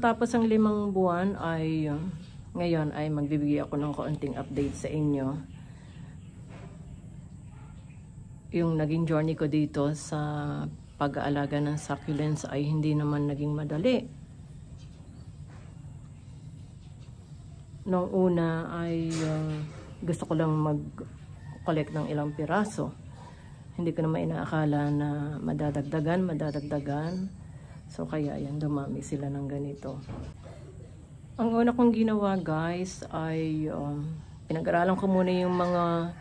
Matapos ang 5 buwan ay ngayon ay magbibigay ako ng kaunting update sa inyo. Yung naging journey ko dito sa pag-aalaga ng succulents ay hindi naman naging madali. Noong una ay gusto ko lang mag-collect ng ilang piraso. Hindi ko naman inaakala na madadagdagan. So kaya yan, dumami sila ng ganito. Ang una kong ginawa guys ay pinag-aralan ko muna yung mga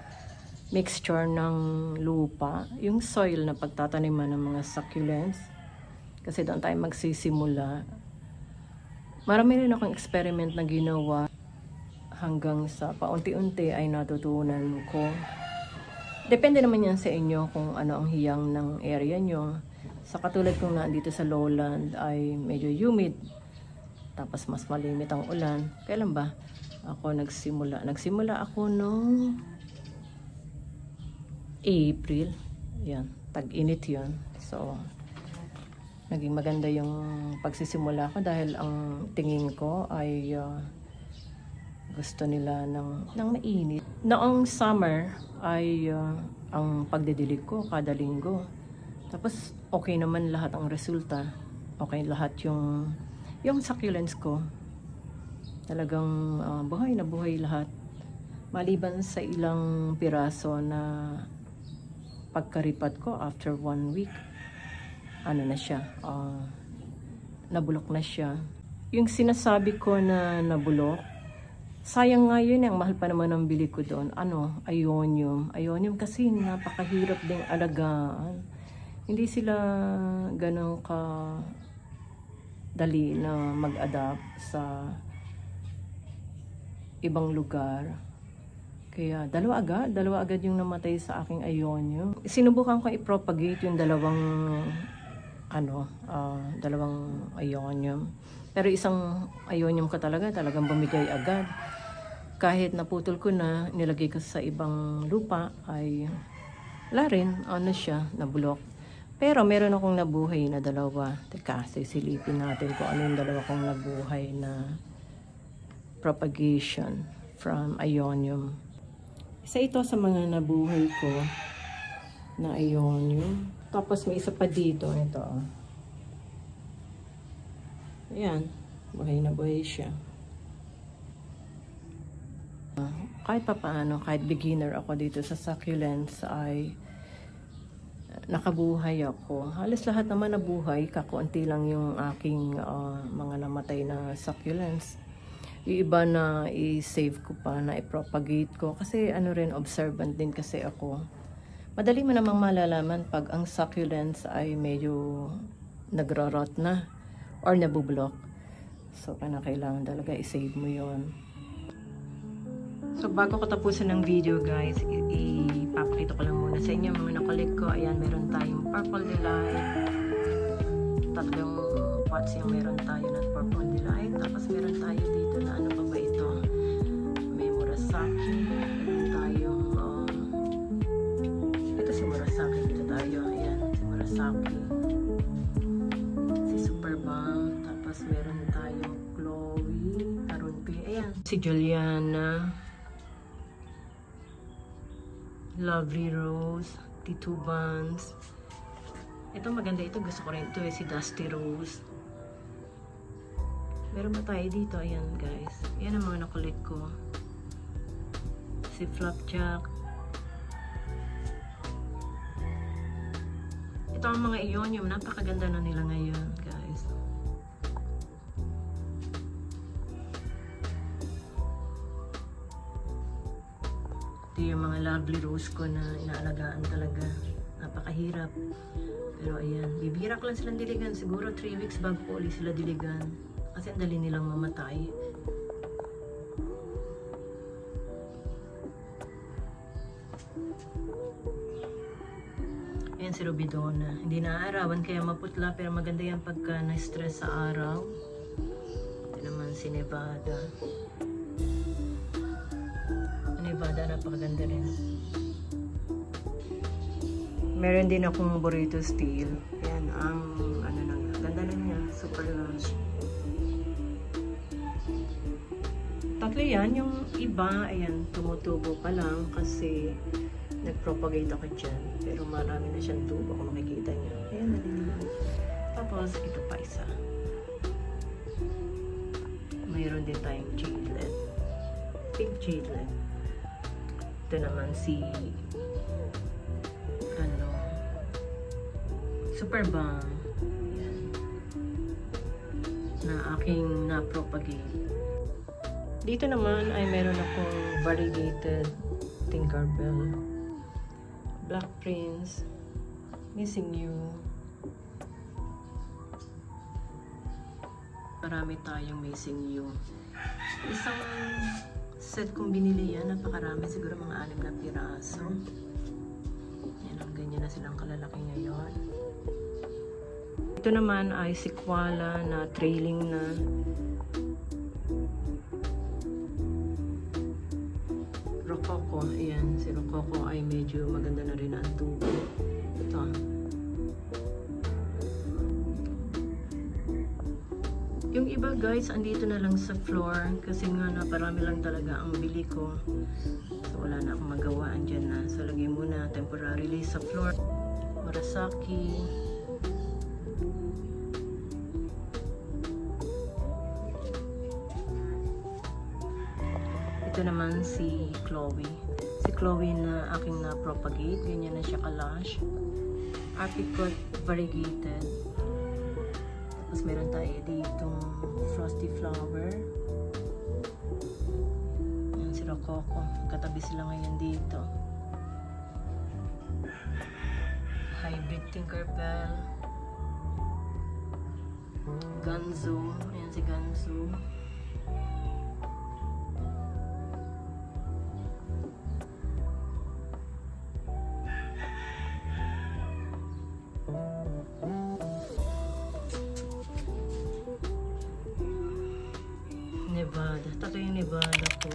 mixture ng lupa, yung soil na pagtataniman ng mga succulents. Kasi doon tayo magsisimula. Marami rin akong experiment na ginawa hanggang sa paunti-unti ay natutunan ko. Depende naman yan sa inyo kung ano ang hiyang ng area nyo. Sa katulad kong nandito sa lowland ay medyo humid. Tapos mas malimit ang ulan. Kailan ba ako nagsimula? Nagsimula ako noong April. Yan, tag-init yun. So, naging maganda yung pagsisimula ko dahil ang tingin ko ay gusto nila ng mainit. Noong summer ay ang pagdidilig ko kada linggo. Tapos okay naman lahat ang resulta. Okay lahat yung succulents ko. Talagang buhay na buhay lahat. Maliban sa ilang piraso na pagkaripat ko after 1 week, ano na siya, nabulok na siya. Yung sinasabi ko na nabulok, sayang nga yun, ang mahal pa naman ang bili ko doon. Ionium. Ionium kasi napakahirap ding alagaan. Hindi sila ganun ka dali na mag-adapt sa ibang lugar. Kaya dalawa agad yung namatay sa aking ionium. Sinubukan ko i-propagate yung dalawang ionium. Pero isang ionium ko talagang bumigay agad. Kahit naputol ko na, nilagay ko sa ibang lupa, ay wala rin, nabulok. Pero meron akong nabuhay na dalawa. Teka, sisilipin natin kung ano yung dalawa kong nabuhay na propagation from ionium. Isa ito sa mga nabuhay ko na ionium. Tapos may isa pa dito. Ito. Ayan. Buhay na buhay siya. Kahit papaano, kahit beginner ako dito sa succulents ay nakabuhay ako. Halos lahat naman nabuhay. Kakunti lang yung aking mga namatay na succulents. Yung iba na i-save ko pa, na i-propagate ko. Kasi observant din kasi ako. Madali mo namang malalaman pag ang succulents ay medyo nagro-rot na or nabublok. So, kailangan talaga i-save mo yon. So, bago ko tapusin ng video guys, ipapakita ko lang muna sa inyo mga nakulik ko. Ayan, meron tayong purple delight. 3 pots yung meron tayo ng purple delight. Tapos meron tayo dito na ano pa ba ito? May Murasaki. Meron tayong ito si Murasaki. Dito tayo. Ayan, si Murasaki. Si Superbomb. Tapos meron tayong Chloe. Tarunpi. Ayan. Si Juliana. Lovely Rose, Titubans. Ito maganda ito. Gusto ko rin ito si Dusty Rose. Meron ba tayo dito? Ayan guys. Ayan ang mga nakulit ko. Si Flapjack. Ito ang mga ionium. Napakaganda na nila ngayon guys. Yung mga lovely rose ko na inaalagaan talaga. Napakahirap. Pero ayan, bibira ko lang silang diligan. Siguro 3 weeks bago ko ulit sila diligan. Kasi ang dali nilang mamatay. Ayan si Rubidona. Hindi naaarawan kaya maputla pero maganda yan pagka na-stress sa araw. Ito naman si Nevada. Nevada napakaganda rin. Meron din akong burrito steel. Ayan ang ano lang. Ganda na niya. Super large. Tatlo yan. Yung iba, ayan, tumutubo pa lang kasi nag-propagate ako dyan. Pero marami na siyang tubo kung makikita niyo. Ayan, naliligo. Tapos, ito pa isa. Mayroon din tayong jaded. Pink jaded. Ito naman si ano, super balm. Ayan. Na aking na-propagate. Dito naman ay meron akong variegated Tinkerbell, Black Prince, Missing You. Marami tayong Missing You. Isang set kong binili yan, napakarami, siguro mga 6 na piraso. Yan, ang ganyan na silang kalalaki ngayon. Ito naman ay si Koala na trailing na. Rococo, ayan, si Rococo ay medyo maganda na rin ang tubo. Ito. Yung iba guys, andito na lang sa floor kasi nga naparami lang talaga ang bili ko. So wala na akong magawa, andyan na. So lagay muna temporarily sa floor. Murasaki. Ito naman si Chloe. Si Chloe na aking na-propagate. Ganyan na siya ka-lush. Apricot variegated. Tapos meron tayo ditong frosty flower. Ayan si Rococo. Katabi sila ngayon dito. Hybrid Tinkerbell. Ganzo. Ayan si Ganzo. Nevada. Tatlo yung Nevada ko.